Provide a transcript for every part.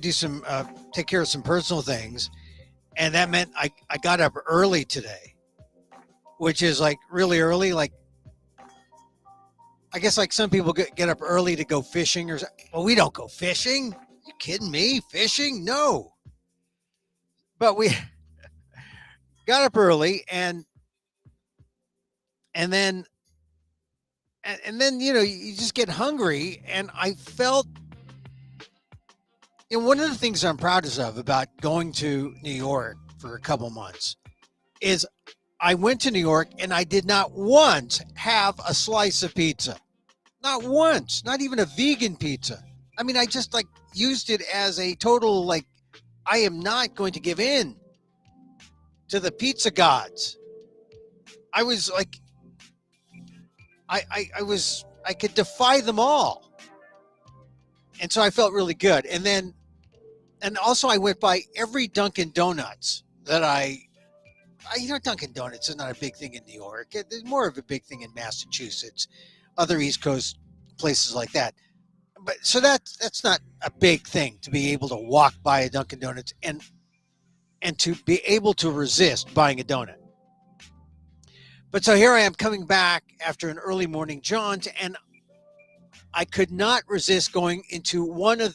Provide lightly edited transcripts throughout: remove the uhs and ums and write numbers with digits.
do some, take care of some personal things. And that meant I got up early today, which is like really early. Like, I guess like some people get up early to go fishing or something. Well, we don't go fishing. You kidding me? Fishing? No. But we got up early and then you just get hungry. And I felt, one of the things I'm proudest of about going to New York for a couple months is I went to New York and I did not once have a slice of pizza. Not once, not even a vegan pizza. I mean, I just like used it as a total, like, I am not going to give in to the pizza gods. I was like, I could defy them all. And so I felt really good. And also I went by every Dunkin' Donuts that Dunkin' Donuts is not a big thing in New York. It's more of a big thing in Massachusetts, other East Coast places like that. But so that's not a big thing to be able to walk by a Dunkin' Donuts and to be able to resist buying a donut. But so here I am coming back after an early morning jaunt, and I could not resist going into one of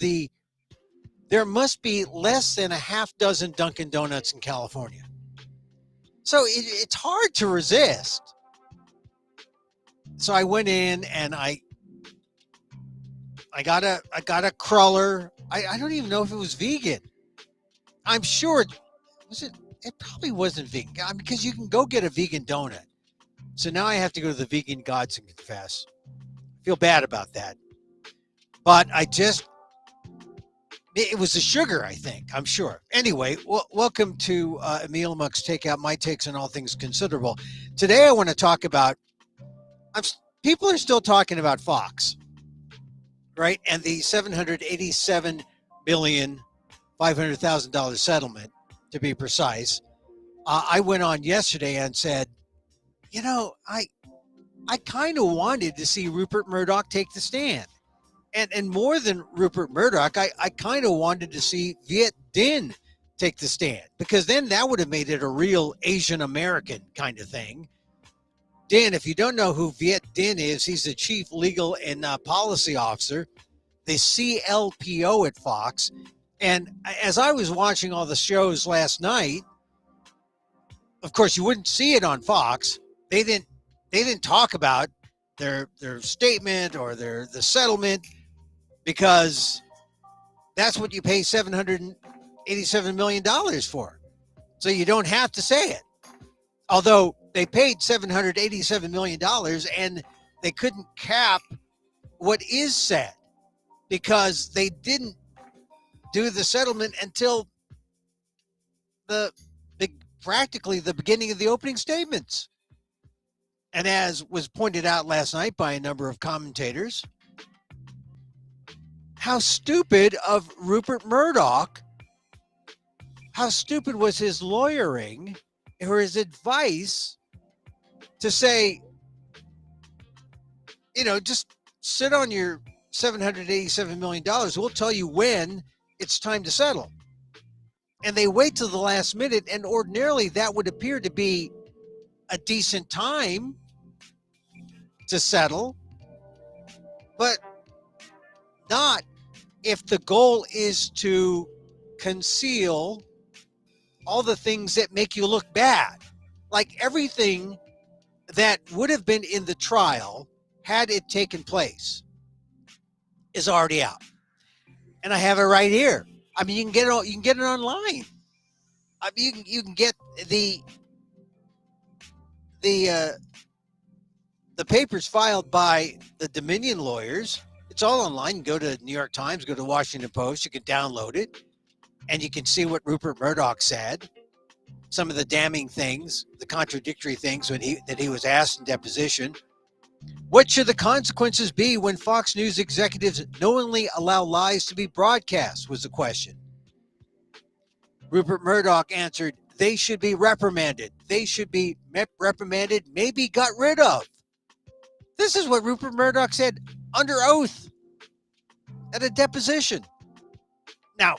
there must be less than a half dozen Dunkin' Donuts in California. So it's hard to resist. So I went in and I got a cruller. I don't even know if it was vegan. I'm sure it probably wasn't vegan, because you can go get a vegan donut. So now I have to go to the vegan gods and confess. I feel bad about that. But it was the sugar, I think, I'm sure. Anyway, welcome to Emil, Amok's Takeout, my takes on all things considerable. Today I want to talk about, people are still talking about Fox, right? And the $787 billion, $500,000 settlement, to be precise. I went on yesterday and said, I kind of wanted to see Rupert Murdoch take the stand. And more than Rupert Murdoch, I kind of wanted to see Viet Dinh take the stand, because then that would have made it a real Asian American kind of thing. Dinh, if you don't know who Viet Dinh is, he's the chief legal and policy officer, the CLPO at Fox. And as I was watching all the shows last night, of course, you wouldn't see it on Fox. They didn't talk about their statement or the settlement, because that's what you pay $787 million for. So you don't have to say it. Although they paid $787 million and they couldn't cap what is said, because they didn't do the settlement until practically the beginning of the opening statements. And as was pointed out last night by a number of commentators, how stupid of Rupert Murdoch, how stupid was his lawyering or his advice to say, just sit on your $787 million. We'll tell you when it's time to settle. And they wait till the last minute, and ordinarily that would appear to be a decent time to settle, but not if the goal is to conceal all the things that make you look bad. Like everything that would have been in the trial had it taken place is already out. And I have it right here. I mean, you can get it online. I mean, you can get the papers filed by the Dominion lawyers. It's all online. You can go to New York Times, go to Washington Post. You can download it, and you can see what Rupert Murdoch said. Some of the damning things, the contradictory things that he was asked in deposition. What should the consequences be when Fox News executives knowingly allow lies to be broadcast, was the question. Rupert Murdoch answered, they should be reprimanded. They should be reprimanded, maybe got rid of. This is what Rupert Murdoch said under oath at a deposition. Now,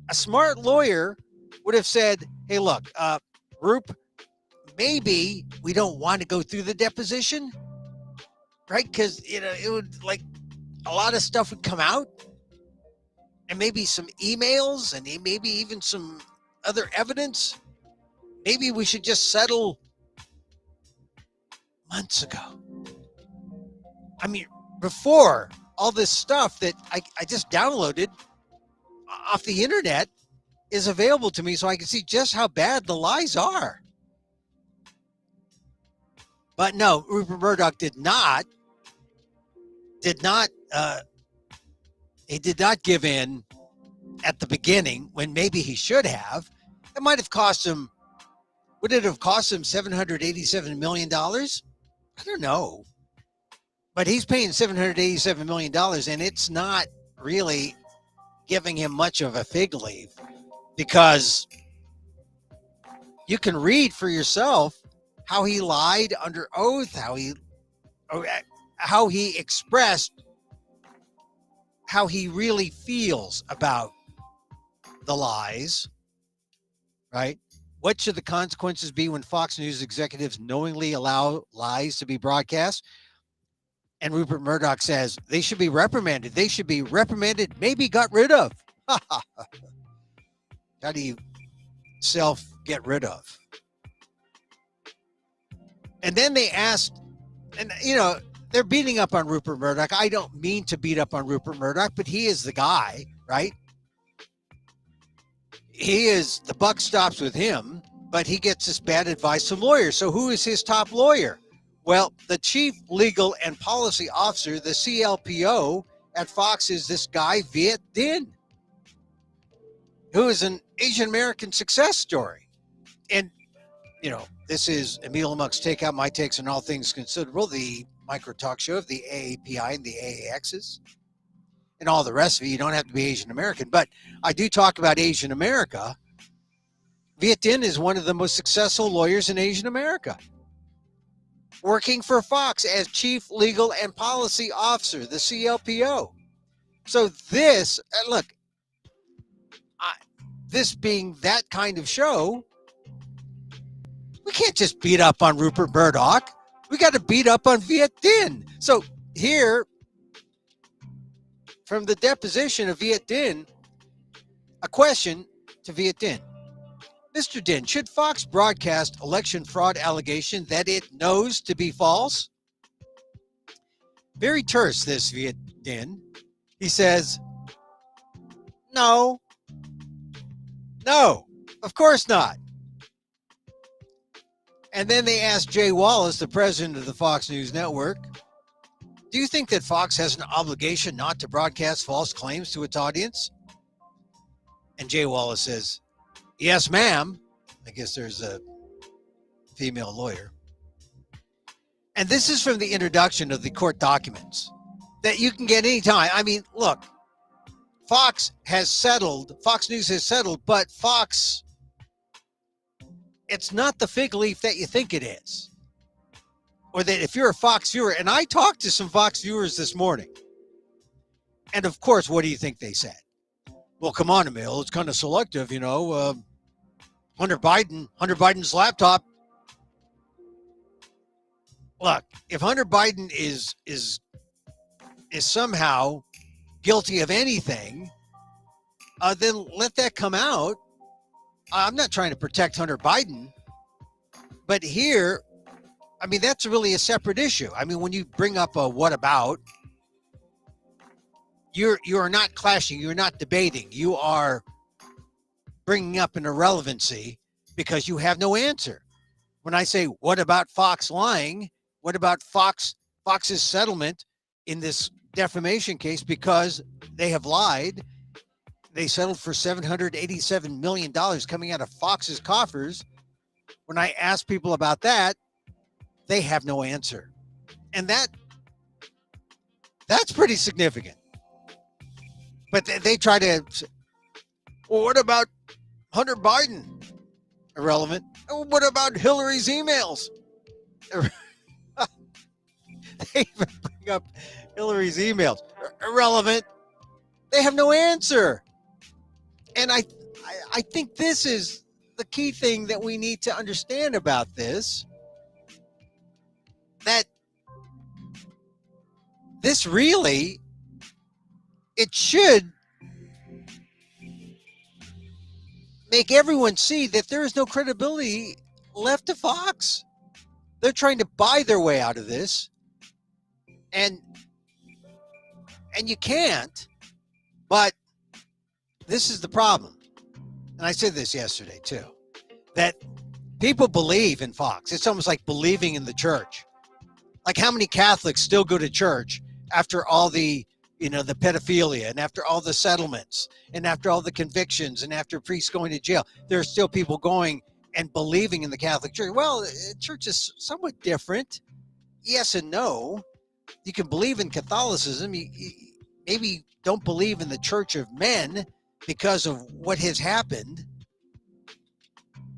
A smart lawyer would have said, hey, look, Roop, maybe we don't want to go through the deposition, right? Because, it would like a lot of stuff would come out and maybe some emails and maybe even some other evidence. Maybe we should just settle months ago. I mean, before all this stuff that I just downloaded off the internet is available to me so I can see just how bad the lies are. But no, Rupert Murdoch did not he did not give in at the beginning when maybe he should have. It might have cost him, would it have cost him $787 million? I don't know. But he's paying $787 million, and it's not really giving him much of a fig leaf, because you can read for yourself how he lied under oath, how he expressed how he really feels about the lies, right? What should the consequences be when Fox News executives knowingly allow lies to be broadcast? And Rupert Murdoch says they should be reprimanded. They should be reprimanded, maybe got rid of. How do you get rid of? And then they asked, and they're beating up on Rupert Murdoch. I don't mean to beat up on Rupert Murdoch, but he is the guy, right? The buck stops with him, but he gets this bad advice from lawyers. So who is his top lawyer? Well, the chief legal and policy officer, the CLPO at Fox, is this guy, Viet Dinh, who is an Asian American success story. And, this is Emil Amok's Takeout, my takes on all things considerable, the micro talk show of the AAPI and the AAXs and all the rest of you. You don't have to be Asian American, but I do talk about Asian America. Viet Dinh is one of the most successful lawyers in Asian America, working for Fox as chief legal and policy officer, the CLPO. So this, look, this being that kind of show, we can't just beat up on Rupert Murdoch. We got to beat up on Viet Dinh. So here, from the deposition of Viet Dinh, a question to Viet Dinh. Mr. Dinh, should Fox broadcast election fraud allegation that it knows to be false? Very terse, this Viet Dinh. He says, no, of course not. And then they asked Jay Wallace, the president of the Fox News Network, do you think that Fox has an obligation not to broadcast false claims to its audience? And Jay Wallace says, yes, ma'am. I guess there's a female lawyer. And this is from the introduction of the court documents that you can get anytime. I mean, look, Fox News has settled, but Fox, it's not the fig leaf that you think it is. Or that if you're a Fox viewer, and I talked to some Fox viewers this morning, and of course, what do you think they said? Well, come on, Emil, it's kind of selective, Hunter Biden's laptop. Look, if Hunter Biden is somehow guilty of anything, then let that come out. I'm not trying to protect Hunter Biden, but here, I mean, that's really a separate issue. I mean, when you bring up a what about, you are not clashing, you're not debating, you are bringing up an irrelevancy because you have no answer. When I say, what about Fox lying? What about Fox's settlement in this defamation case because they have lied? They settled for $787 million coming out of Fox's coffers. When I ask people about that, they have no answer. And that's pretty significant. But they try to, well, what about Hunter Biden? Irrelevant. What about Hillary's emails? They even bring up Hillary's emails. Irrelevant. They have no answer. And I think this is the key thing that we need to understand about this, that this really, it should make everyone see that there is no credibility left to Fox. They're trying to buy their way out of this, and you can't. But this is the problem. And I said this yesterday too, that people believe in Fox. It's almost like believing in the church. Like, how many Catholics still go to church after all the, the pedophilia, and after all the settlements, and after all the convictions, and after priests going to jail? There are still people going and believing in the Catholic Church. Well, church is somewhat different. Yes and no. You can believe in Catholicism. You maybe don't believe in the Church of Men because of what has happened.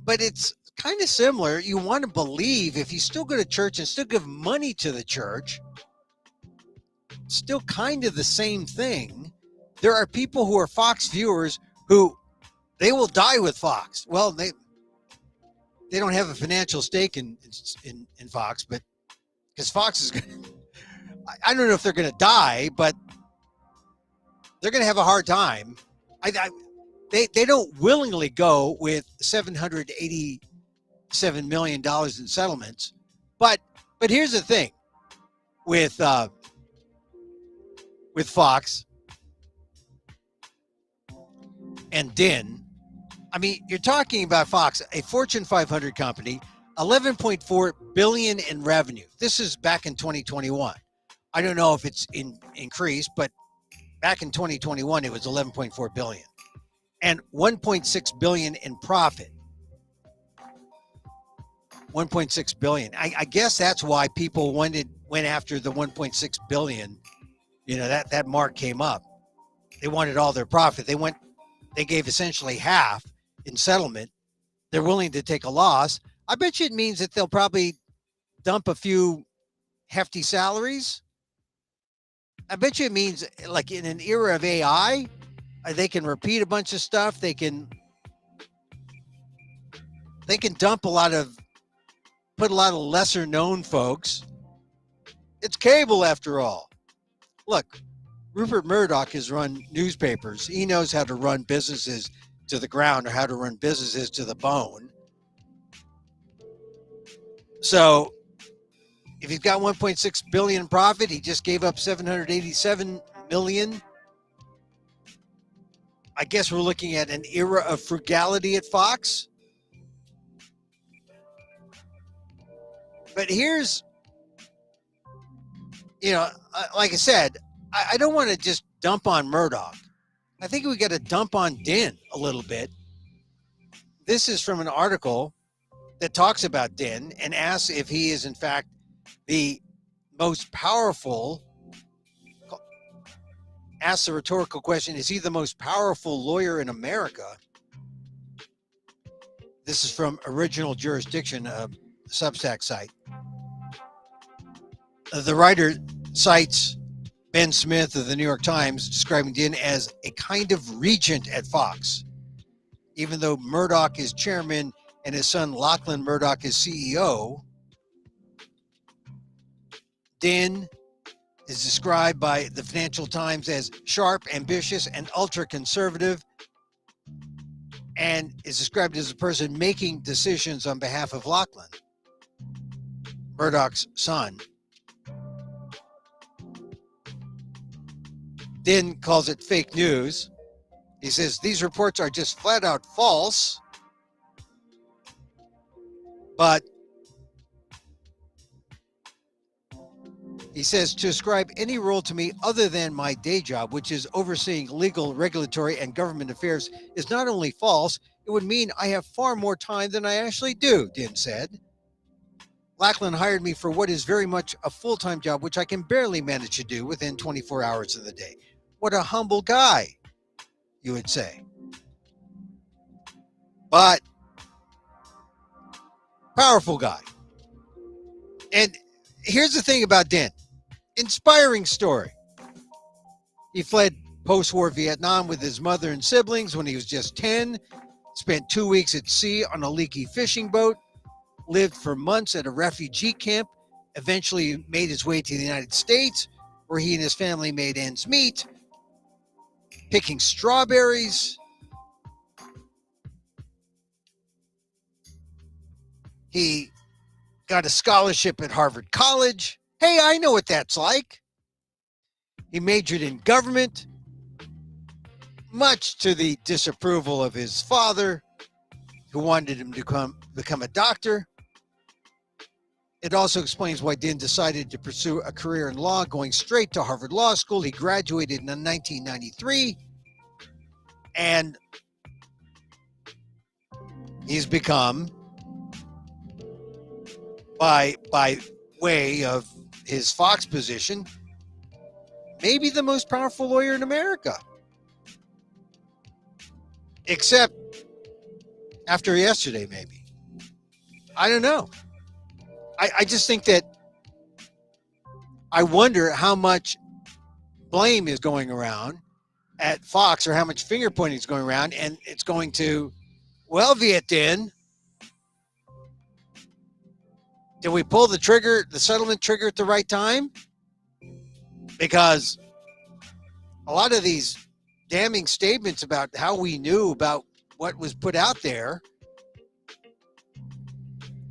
But it's kind of similar. You want to believe, if you still go to church and still give money to the church, still kind of the same thing. There are people who are Fox viewers who they will die with Fox. Well, they don't have a financial stake in Fox, but because Fox is going to, I don't know if they're going to die, but they're going to have a hard time. They don't willingly go with $787 million in settlements. But here's the thing with Fox and Dinh. I mean, you're talking about Fox, a Fortune 500 company, 11.4 billion in revenue. This is back in 2021. I don't know if it's increased, but back in 2021, it was 11.4 billion, and 1.6 billion in profit. 1.6 billion. I guess that's why people went after the 1.6 billion. That mark came up. They wanted all their profit. They gave essentially half in settlement. They're willing to take a loss. I bet you it means that they'll probably dump a few hefty salaries. I bet you it means, like, in an era of AI, they can repeat a bunch of stuff. They can dump put a lot of lesser known folks. It's cable after all. Look, Rupert Murdoch has run newspapers. He knows how to run businesses to the ground, or how to run businesses to the bone. So if he's got 1.6 billion in profit, he just gave up 787 million. I guess we're looking at an era of frugality at Fox. But here's, like I said, I don't want to just dump on Murdoch. I think we got to dump on Dinh a little bit. This is from an article that talks about Dinh and asks if he is in fact the most powerful. Asks the rhetorical question, is he the most powerful lawyer in America? This is from Original Jurisdiction, a Substack site. The writer cites Ben Smith of the New York Times, describing Dinh as a kind of regent at Fox. Even though Murdoch is chairman and his son Lachlan Murdoch is CEO, Dinh is described by the Financial Times as sharp, ambitious, and ultra-conservative, and is described as a person making decisions on behalf of Lachlan, Murdoch's son. Dinh calls it fake news. He says these reports are just flat out false, but he says to ascribe any role to me other than my day job, which is overseeing legal, regulatory, and government affairs, is not only false, it would mean I have far more time than I actually do, Dinh said. Lachlan hired me for what is very much a full-time job, which I can barely manage to do within 24 hours of the day. What a humble guy, you would say. But powerful guy. And here's the thing about Dinh. Inspiring story. He fled post-war Vietnam with his mother and siblings when he was just 10, spent 2 weeks at sea on a leaky fishing boat, lived for months at a refugee camp, eventually made his way to the United States, where he and his family made ends meet, picking strawberries. He got a scholarship at Harvard College. Hey, I know what that's like. He majored in government, much to the disapproval of his father, who wanted him to become a doctor. It also explains why Dinh decided to pursue a career in law, going straight to Harvard Law School. He graduated in 1993, and he's become, by way of his Fox position, maybe the most powerful lawyer in America. Except after yesterday, maybe. I don't know. I just think that I wonder how much blame is going around at Fox, or how much finger pointing is going around, and it's going to, well, Viet Dinh, did we pull the settlement trigger at the right time? Because a lot of these damning statements about how we knew about what was put out there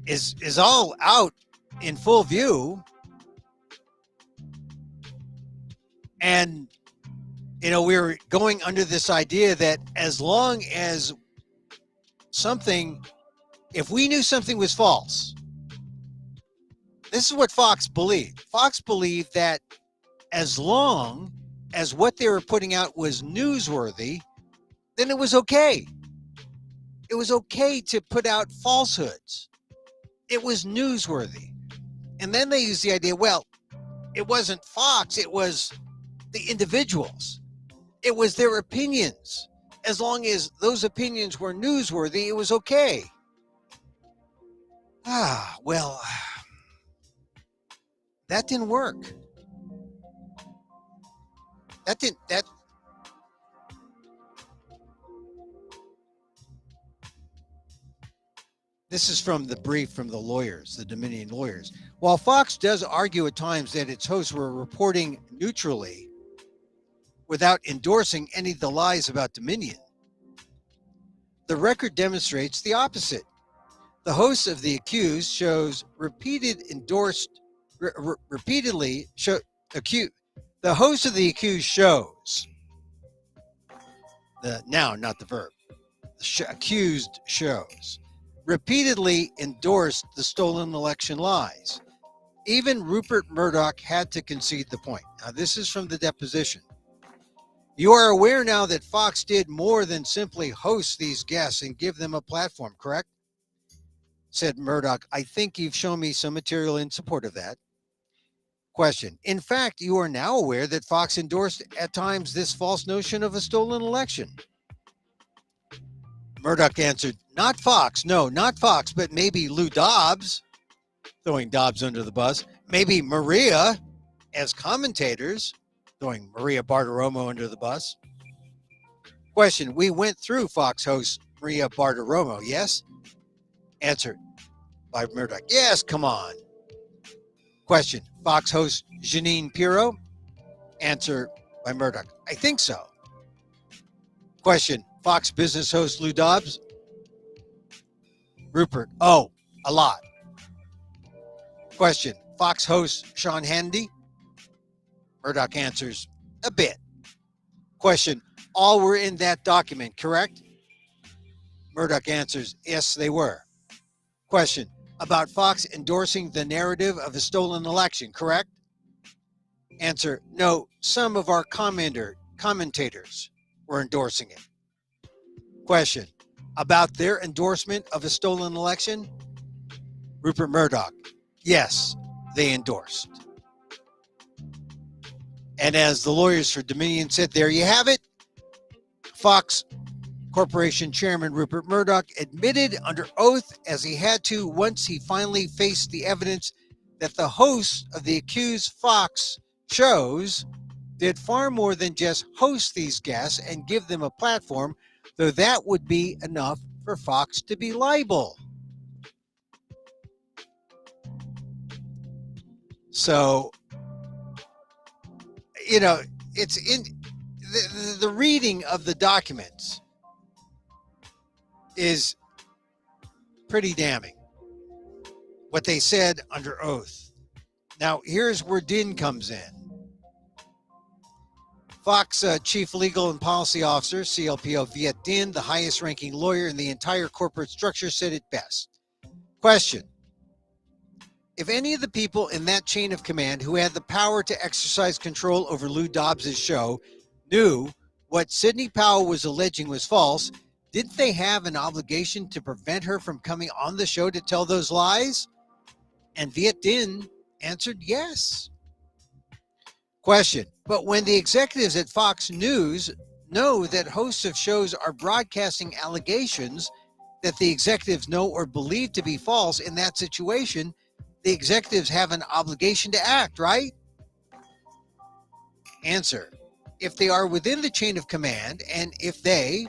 is all out in full view. And, we're going under this idea that as long as if we knew something was false, this is what Fox believed. Fox believed that as long as what they were putting out was newsworthy, then it was okay. It was okay to put out falsehoods. It was newsworthy. And then they used the idea, well, it wasn't Fox, it was the individuals. It was their opinions. As long as those opinions were newsworthy, it was okay. Well, that didn't work. This is from the brief from the lawyers, the Dominion lawyers. While Fox does argue at times that its hosts were reporting neutrally without endorsing any of the lies about Dominion, the record demonstrates the opposite. The hosts of the accused shows the host of the accused shows, the noun, not the verb, accused shows, repeatedly endorsed the stolen election lies. Even Rupert Murdoch had to concede the point. Now, this is from the deposition. You are aware now that Fox did more than simply host these guests and give them a platform, correct? Said Murdoch. I think you've shown me some material in support of that. Question. In fact, you are now aware that Fox endorsed at times this false notion of a stolen election. Murdoch answered, not Fox. No, not Fox, but maybe Lou Dobbs, throwing Dobbs under the bus. Maybe Maria as commentators, throwing Maria Bartiromo under the bus. Question. We went through Fox host Maria Bartiromo, yes? Answer by Murdoch. Yes, come on. Question. Fox host Jeanine Pirro? Answer by Murdoch. I think so. Question. Fox business host Lou Dobbs? Rupert. Oh, a lot. Question. Fox host Sean Hannity? Murdoch answers, a bit. Question. All were in that document, correct? Murdoch answers, yes, they were. Question. About Fox endorsing the narrative of a stolen election, correct? Answer. No, some of our commentators were endorsing it. Question. About their endorsement of a stolen election? Rupert Murdoch. Yes, they endorsed. And as the lawyers for Dominion said, there you have it. Fox Corporation Chairman Rupert Murdoch admitted under oath, as he had to once he finally faced the evidence, that the hosts of the accused Fox shows did far more than just host these guests and give them a platform, though that would be enough for Fox to be liable. So, it's in the reading of the documents is pretty damning. What they said under oath. Now, here's where Dinh comes in. Fox Chief Legal and Policy Officer, CLPO Viet Dinh, the highest ranking lawyer in the entire corporate structure, said it best. Question. If any of the people in that chain of command who had the power to exercise control over Lou Dobbs' show knew what Sidney Powell was alleging was false, didn't they have an obligation to prevent her from coming on the show to tell those lies? And Viet Dinh answered yes. Question. But when the executives at Fox News know that hosts of shows are broadcasting allegations that the executives know or believe to be false, in that situation, the executives have an obligation to act, right? Answer. If they are within the chain of command, and if they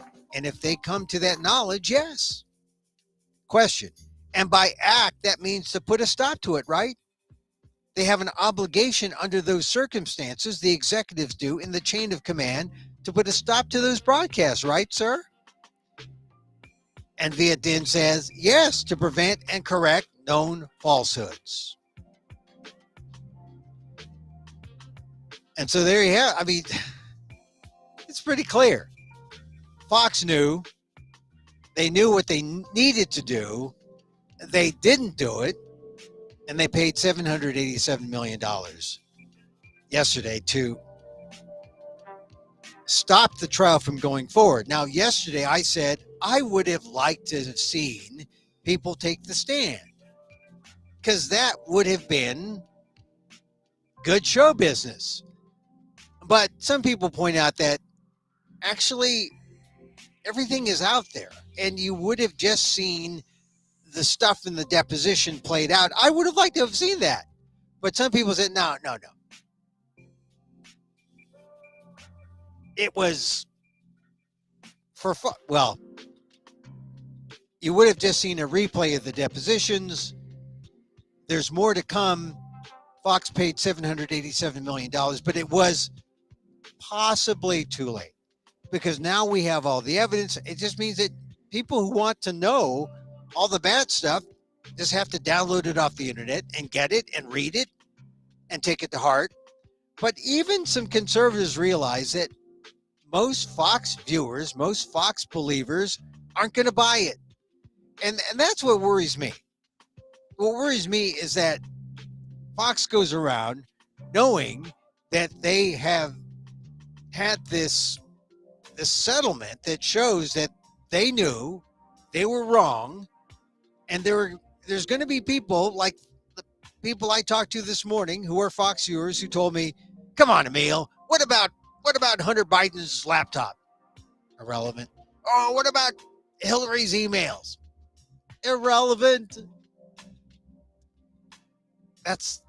come to that knowledge, yes. Question. And by act, that means to put a stop to it, right? They have an obligation under those circumstances, the executives do, in the chain of command, to put a stop to those broadcasts, right, sir? And Viet Dinh says, yes, to prevent and correct known falsehoods. And so there you have, I mean, it's pretty clear. Fox knew, they knew what they needed to do. They didn't do it. And they paid $787 million yesterday to stop the trial from going forward. Now, yesterday I said I would have liked to have seen people take the stand, because that would have been good show business. But some people point out that actually everything is out there, and you would have just seen the stuff in the deposition played out. I would have liked to have seen that. But some people said, no. It was for fun. Well, you would have just seen a replay of the depositions. There's more to come. Fox paid $787 million, but it was possibly too late, because now we have all the evidence. It just means that people who want to know all the bad stuff just have to download it off the internet and get it and read it and take it to heart. But even some conservatives realize that most Fox viewers, most Fox believers aren't going to buy it. And that's what worries me. What worries me is that Fox goes around knowing that they have had this settlement that shows that they knew they were wrong. And there's going to be people like the people I talked to this morning who are Fox viewers who told me, come on, Emil, what about Hunter Biden's laptop? Irrelevant. Oh, what about Hillary's emails? Irrelevant. That's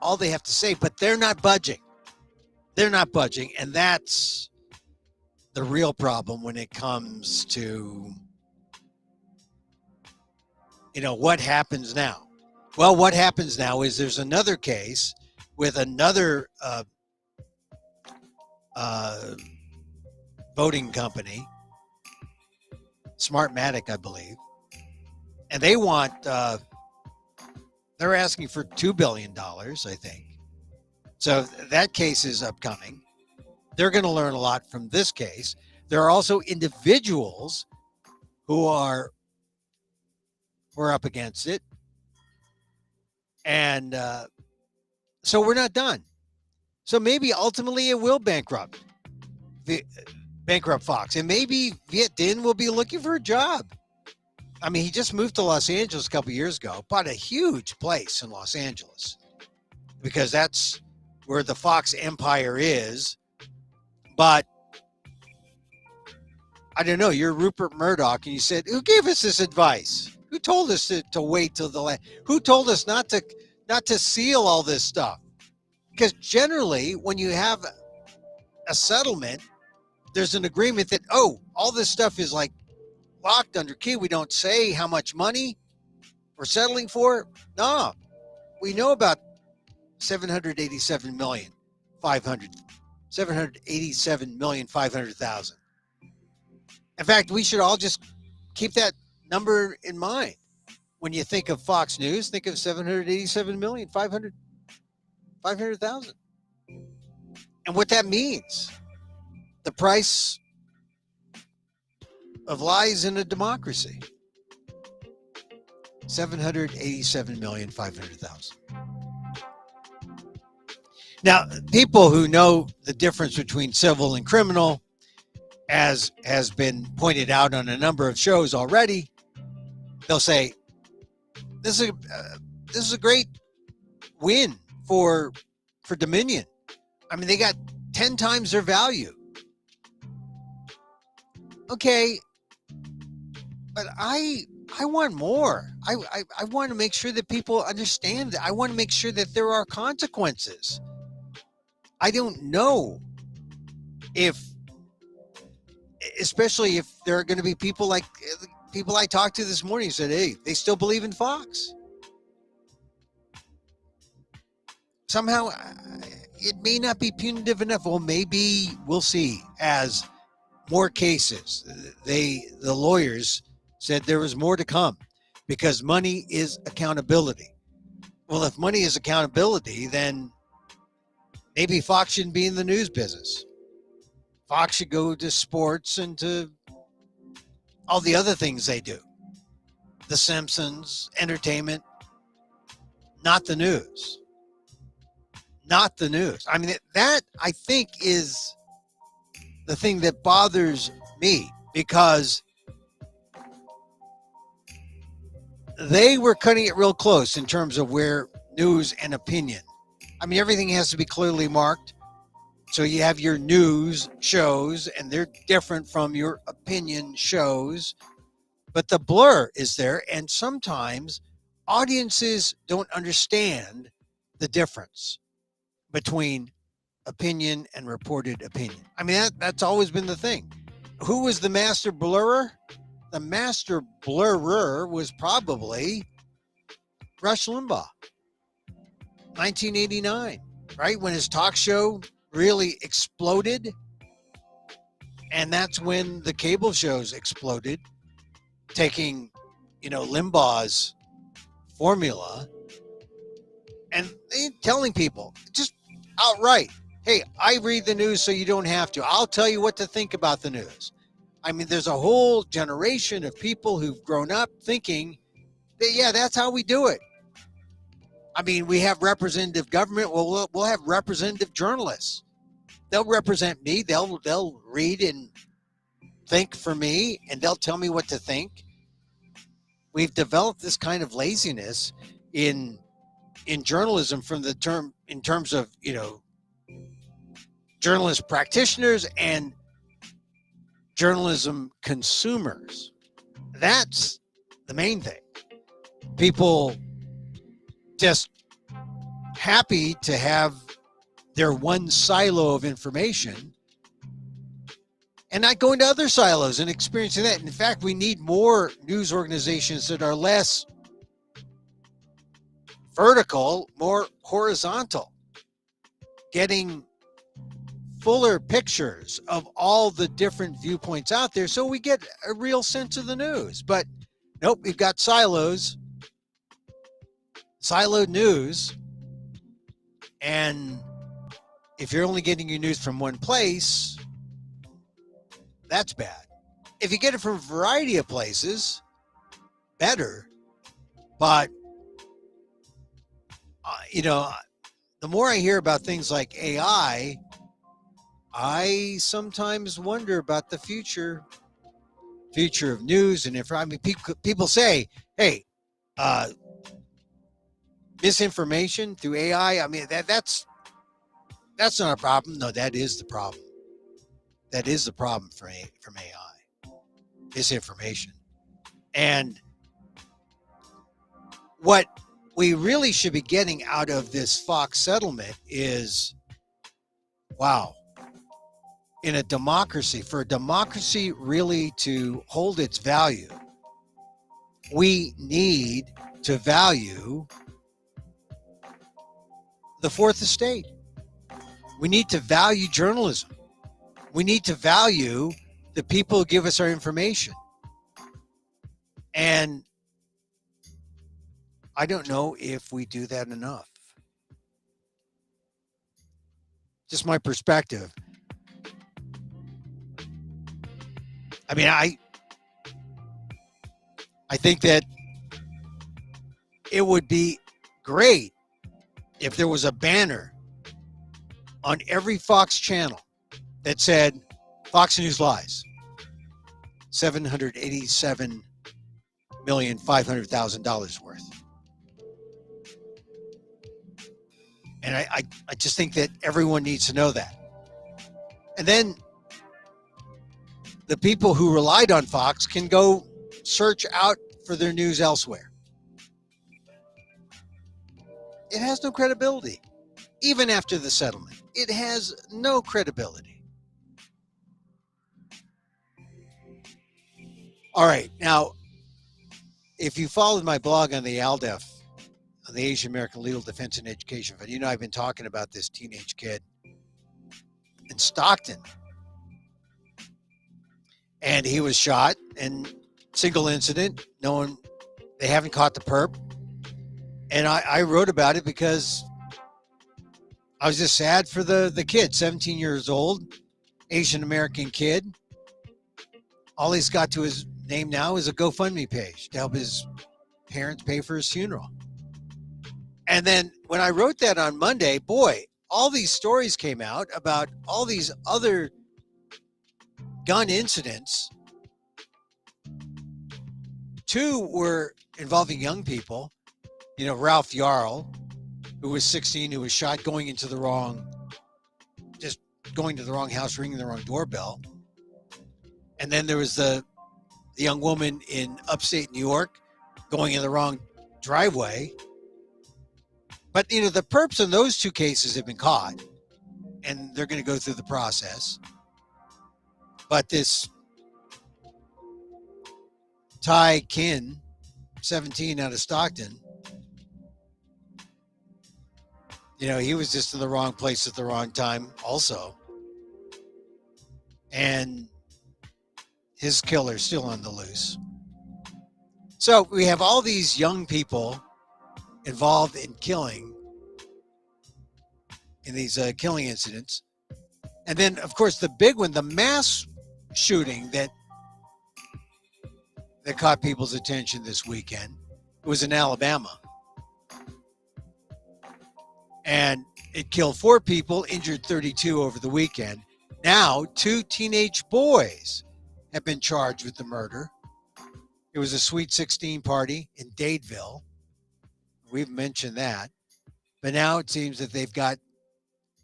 all they have to say, but they're not budging. They're not budging, and that's the real problem when it comes to what happens now. Well, what happens now is there's another case with another voting company, Smartmatic, I believe, and they want they're asking for $2 billion, I think. So that case is upcoming. They're going to learn a lot from this case. There are also individuals who are up against it. And so we're not done. So maybe ultimately it will bankrupt Fox. And maybe Viet Dinh will be looking for a job. I mean, he just moved to Los Angeles a couple of years ago, bought a huge place in Los Angeles, because that's where the Fox empire is. But I don't know, you're Rupert Murdoch, and you said, who gave us this advice? Who told us to wait till the last? Who told us not to seal all this stuff? Because generally, when you have a settlement, there's an agreement that, oh, all this stuff is like locked under key. We don't say how much money we're settling for. No, we know about 787,500,000. In fact, we should all just keep that number in mind. When you think of Fox News, think of 787,500,000. And what that means, the price of lies in a democracy. 787,500,000. Now, people who know the difference between civil and criminal, as has been pointed out on a number of shows already, they'll say, this is a great win for Dominion. I mean, they got 10 times their value. Okay, but I want more. I want to make sure that people understand that. I want to make sure that there are consequences. I don't know especially if there are going to be people like people I talked to this morning who said, hey, they still believe in Fox. Somehow it may not be punitive enough. Well, maybe we'll see as more cases. The lawyers said there was more to come because money is accountability. Well, if money is accountability, then maybe Fox shouldn't be in the news business. Fox should go to sports and to all the other things they do. The Simpsons, entertainment, not the news. Not the news. I mean, that I think is the thing that bothers me, because they were cutting it real close in terms of where news and opinion. I mean, everything has to be clearly marked. So you have your news shows, and they're different from your opinion shows. But the blur is there, and sometimes audiences don't understand the difference between opinion and reported opinion. I mean, that's always been the thing. Who was the master blurrer? The master blurrer was probably Rush Limbaugh, 1989, right? When his talk show really exploded. And that's when the cable shows exploded, taking, Limbaugh's formula and telling people just outright, hey, I read the news so you don't have to. I'll tell you what to think about the news. I mean, there's a whole generation of people who've grown up thinking that, yeah, that's how we do it. I mean, we have representative government. Well, we'll have representative journalists. They'll represent me. They'll read and think for me, and they'll tell me what to think. We've developed this kind of laziness in journalism in terms of, journalist practitioners and journalism consumers. That's the main thing. People just happy to have their one silo of information and not go into other silos and experiencing that. In fact, we need more news organizations that are less vertical, more horizontal, getting fuller pictures of all the different viewpoints out there so we get a real sense of the news. But nope, we've got siloed news. And if you're only getting your news from one place, that's bad. If you get it from a variety of places, better. But, the more I hear about things like AI, I sometimes wonder about the future of news and information. I mean, people say, hey, misinformation through AI. I mean, that's not a problem. No, that is the problem. That is the problem from AI, misinformation. And what we really should be getting out of this Fox settlement is, wow, in a democracy, for a democracy really to hold its value, we need to value the fourth estate. We need to value journalism. We need to value the people who give us our information. And I don't know if we do that enough. Just my perspective. I mean, I think that it would be great if there was a banner on every Fox channel that said Fox News lies. $787,500,000 worth. And I just think that everyone needs to know that. And then the people who relied on Fox can go search out for their news elsewhere. It has no credibility. Even after the settlement, it has no credibility. All right. Now, if you followed my blog on the ALDEF, on the Asian American Legal Defense and Education Fund, you know I've been talking about this teenage kid in Stockton. And he was shot in single incident. No one, they haven't caught the perp. And I wrote about it because I was just sad for the kid, 17 years old, Asian American kid. All he's got to his name now is a GoFundMe page to help his parents pay for his funeral. And then when I wrote that on Monday, boy, all these stories came out about all these other gun incidents. 2 were involving young people. You know, Ralph Yarl, who was 16, who was shot going to the wrong house, ringing the wrong doorbell. And then there was the young woman in upstate New York going in the wrong driveway. But, you know, the perps in those 2 cases have been caught, and they're going to go through the process. But this Ty Kin, 17, out of Stockton, you know, he was just in the wrong place at the wrong time also. And his killer's still on the loose. So we have all these young people involved in killing, in these killing incidents. And then, of course, the big one, the mass shooting that caught people's attention this weekend, was in Alabama. And it killed 4 people, injured 32 over the weekend. Now, 2 teenage boys have been charged with the murder. It was a Sweet 16 party in Dadeville. We've mentioned that. But now it seems that they've got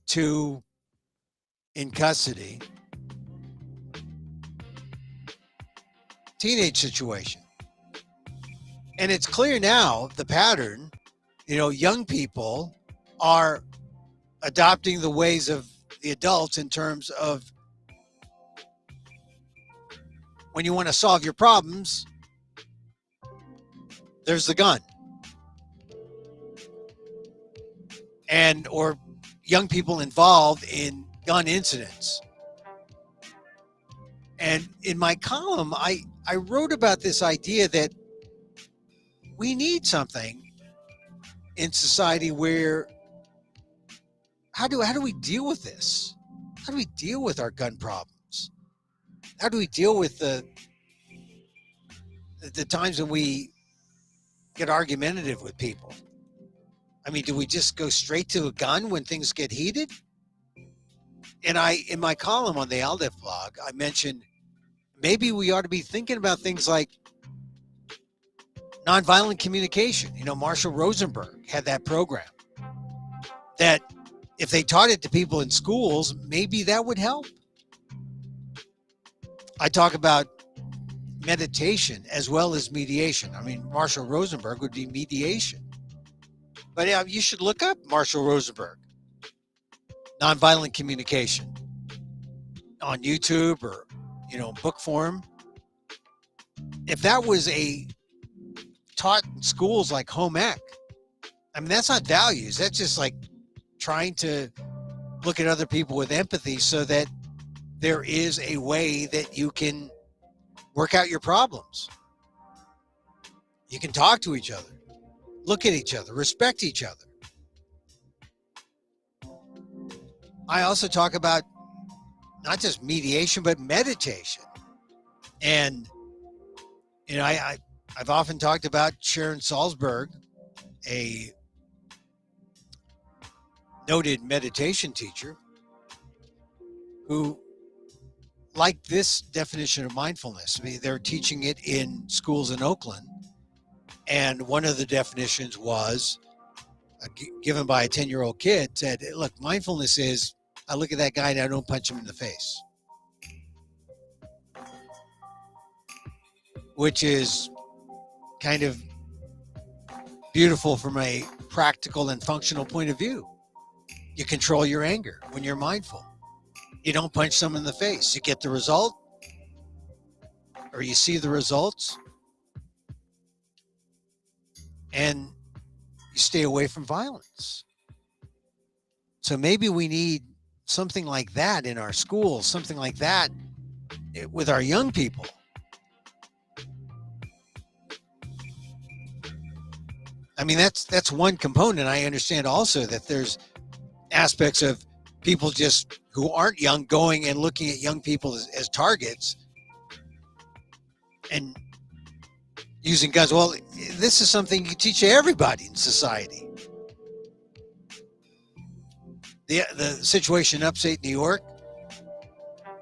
2 in custody. Teenage situation. And it's clear now, the pattern, you know, young people are adopting the ways of the adults in terms of when you want to solve your problems, there's the gun. And or young people involved in gun incidents. And in my column, I wrote about this idea that we need something in society where how do we deal with this? How do we deal with our gun problems? How do we deal with the times when we get argumentative with people? I mean, do we just go straight to a gun when things get heated? And in my column on the ALDEF blog, I mentioned maybe we ought to be thinking about things like nonviolent communication. You know, Marshall Rosenberg had that program that if they taught it to people in schools, maybe that would help. I talk about meditation as well as mediation. I mean, Marshall Rosenberg would be mediation. But yeah, you should look up Marshall Rosenberg, nonviolent communication. on YouTube or, book form, if that was taught in schools like home ec, I mean, that's not values. That's just like trying to look at other people with empathy so that there is a way that you can work out your problems. You can talk to each other, look at each other, respect each other. I also talk about not just mediation, but meditation. And, I've often talked about Sharon Salzberg, a noted meditation teacher who liked this definition of mindfulness. I mean, they're teaching it in schools in Oakland. And one of the definitions was given by a 10-year-old kid, said, look, mindfulness is, I look at that guy and I don't punch him in the face. Which is kind of beautiful from a practical and functional point of view. You control your anger when you're mindful. You don't punch someone in the face. You get the result, or you see the results, and you stay away from violence. So maybe we need something like that in our schools, something like that with our young people. I mean, that's one component. I understand also that there's aspects of people just who aren't young going and looking at young people as targets and using guns. Well, this is something you teach everybody in society. The situation in upstate New York,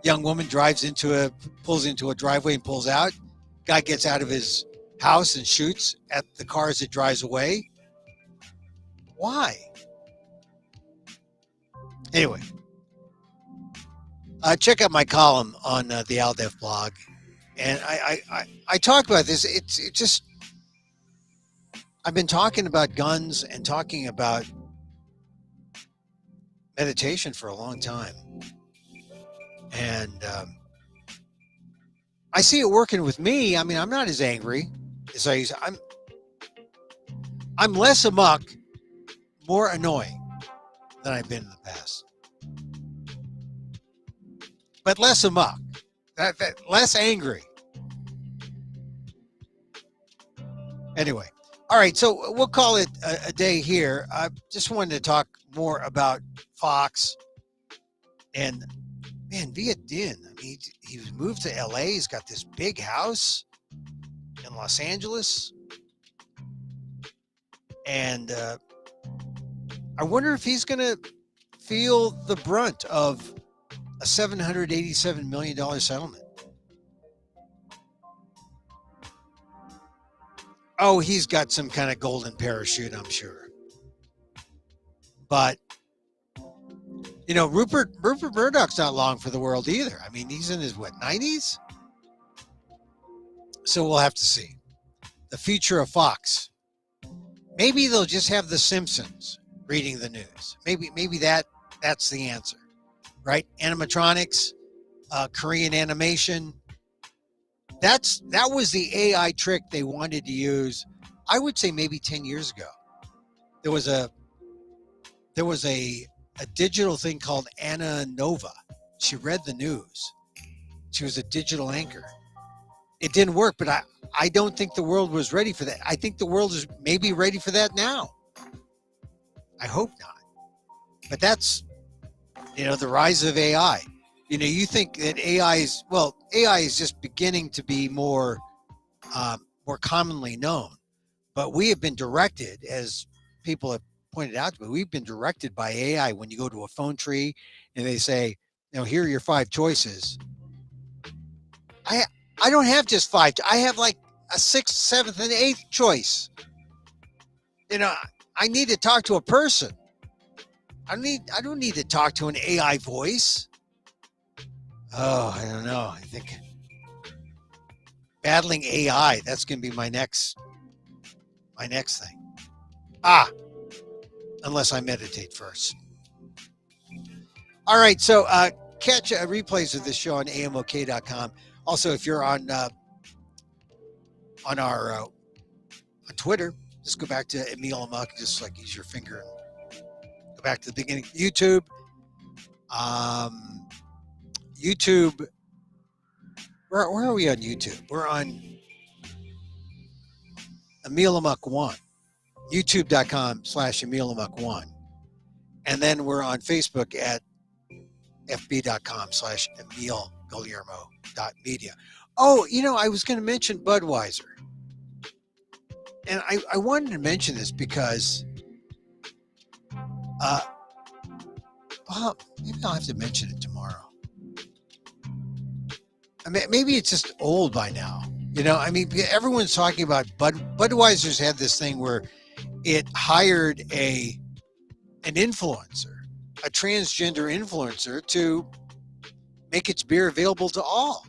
young woman pulls into a driveway and pulls out. Guy gets out of his house and shoots at the car as it drives away. Why? Anyway, check out my column on the ALDEF blog, and I talk about this. It's just, I've been talking about guns and talking about meditation for a long time, and I see it working with me. I mean, I'm not as angry as I used. I'm less amok, more annoying than I've been in the past, but less amok, less angry. Anyway, all right, so we'll call it a day here. I just wanted to talk more about Fox and, man, Viet Dinh. I mean, he was moved to LA. He's got this big house in Los Angeles, and I wonder if he's going to feel the brunt of a $787 million settlement. Oh, he's got some kind of golden parachute, I'm sure. But, Rupert Murdoch's not long for the world either. I mean, he's in his, 90s? So we'll have to see. The future of Fox. Maybe they'll just have the Simpsons reading the news. Maybe that's the answer, right? Animatronics, Korean animation. That was the AI trick they wanted to use. I would say maybe 10 years ago. There was a digital thing called Anna Nova. She read the news. She was a digital anchor. It didn't work, but I don't think the world was ready for that. I think the world is maybe ready for that now. I hope not. But that's, the rise of AI. You think that AI is just beginning to be more commonly known. But we have been directed, as people have pointed out to me, we've been directed by AI. When you go to a phone tree and they say, here are your 5 choices. I don't have just 5. I have like a 6th, 7th, and 8th choice. I need to talk to a person. I don't need to talk to an AI voice. Oh, I don't know. I think battling AI, that's going to be my next thing. Unless I meditate first. All right. So catch replays of this show on amok.com. Also, if you're on our on Twitter, just go back to Emil Amok, just like use your finger and go back to the beginning. YouTube, where are we on YouTube? We're on Emil Amok 1, youtube.com/Emil Amok 1. And then we're on Facebook at fb.com/EmilGuillermo.media. Oh, I was going to mention Budweiser. And I wanted to mention this because, well, maybe I'll have to mention it tomorrow. I mean, maybe it's just old by now. Everyone's talking about Budweiser's had this thing where it hired an influencer, a transgender influencer, to make its beer available to all.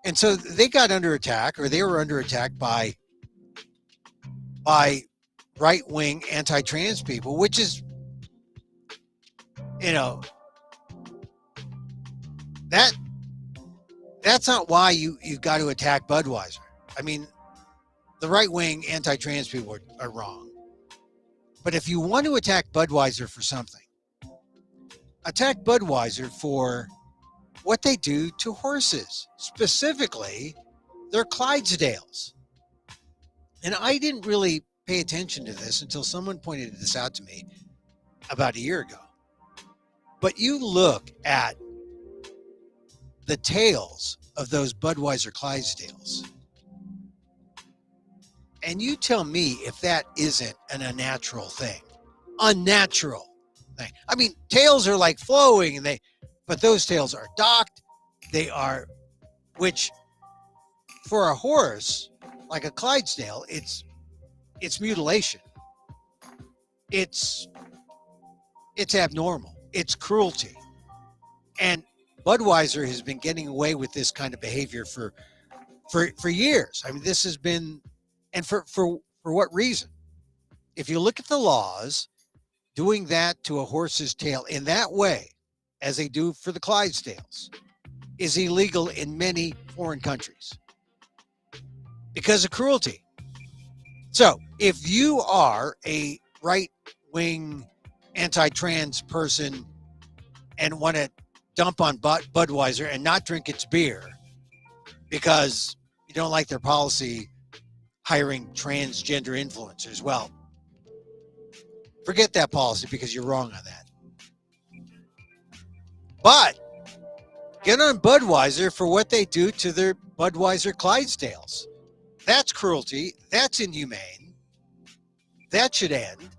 And so they got under attack, or they were under attack by right-wing anti-trans people, which is, that's not why you've got to attack Budweiser. I mean, the right-wing anti-trans people are wrong. But if you want to attack Budweiser for something, attack Budweiser for what they do to horses, specifically their Clydesdales. And I didn't really pay attention to this until someone pointed this out to me about a year ago. But you look at the tails of those Budweiser Clydesdales, and you tell me if that isn't an unnatural thing. Unnatural thing. I mean, tails are like flowing, but those tails are docked. They are, which for a horse like a Clydesdale, it's mutilation. It's abnormal. It's cruelty. And Budweiser has been getting away with this kind of behavior for years. I mean, this has been, and for what reason? If you look at the laws, doing that to a horse's tail in that way, as they do for the Clydesdales, is illegal in many foreign countries because of cruelty. So if you are a right-wing anti-trans person and want to dump on Budweiser and not drink its beer because you don't like their policy hiring transgender influencers, well, forget that policy because you're wrong on that. But get on Budweiser for what they do to their Budweiser Clydesdales. That's cruelty. That's inhumane. That should end.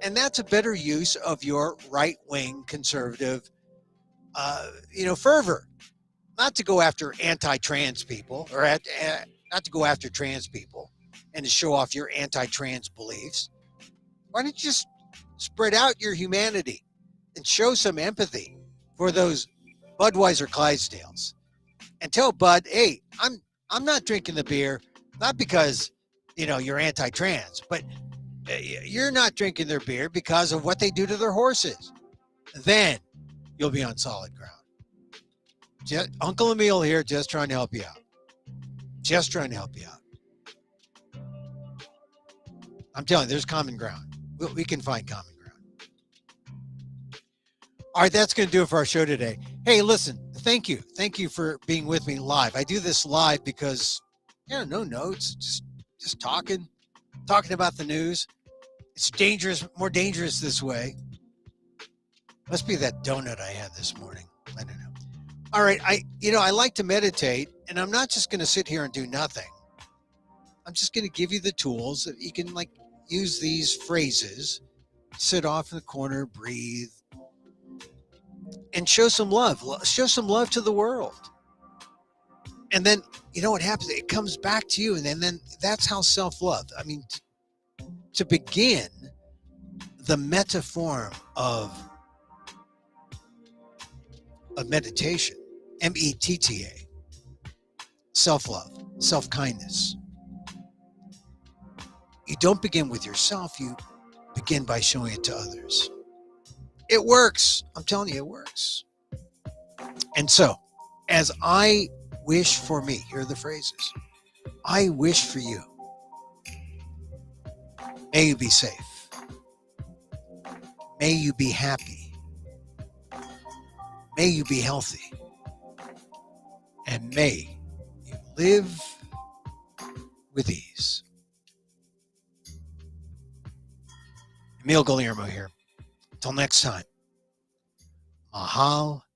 And that's a better use of your right-wing conservative, fervor. Not to go after anti-trans people or not to go after trans people and to show off your anti-trans beliefs. Why don't you just spread out your humanity and show some empathy for those Budweiser Clydesdales and tell Bud, hey, I'm not drinking the beer, not because, you're anti-trans, but you're not drinking their beer because of what they do to their horses. Then you'll be on solid ground. Uncle Emil here, just trying to help you out. Just trying to help you out. I'm telling you, there's common ground. We can find common ground. All right, that's going to do it for our show today. Hey, listen, thank you. Thank you for being with me live. I do this live because, no notes, just talking about the news. It's dangerous, more dangerous this way. Must be that donut I had this morning. I don't know. All right, I like to meditate, and I'm not just going to sit here and do nothing. I'm just going to give you the tools that you can use these phrases, sit off in the corner, breathe, and show some love. Show some love to the world. And then, what happens? It comes back to you, and then that's how self-love. I mean, to begin the meta form of meditation, METTA, self-love, self-kindness. You don't begin with yourself, you begin by showing it to others. It works. I'm telling you, it works. And so, as I wish for me, here are the phrases. I wish for you. May you be safe. May you be happy. May you be healthy. And may you live with ease. Emil Guillermo here. Until next time, mahal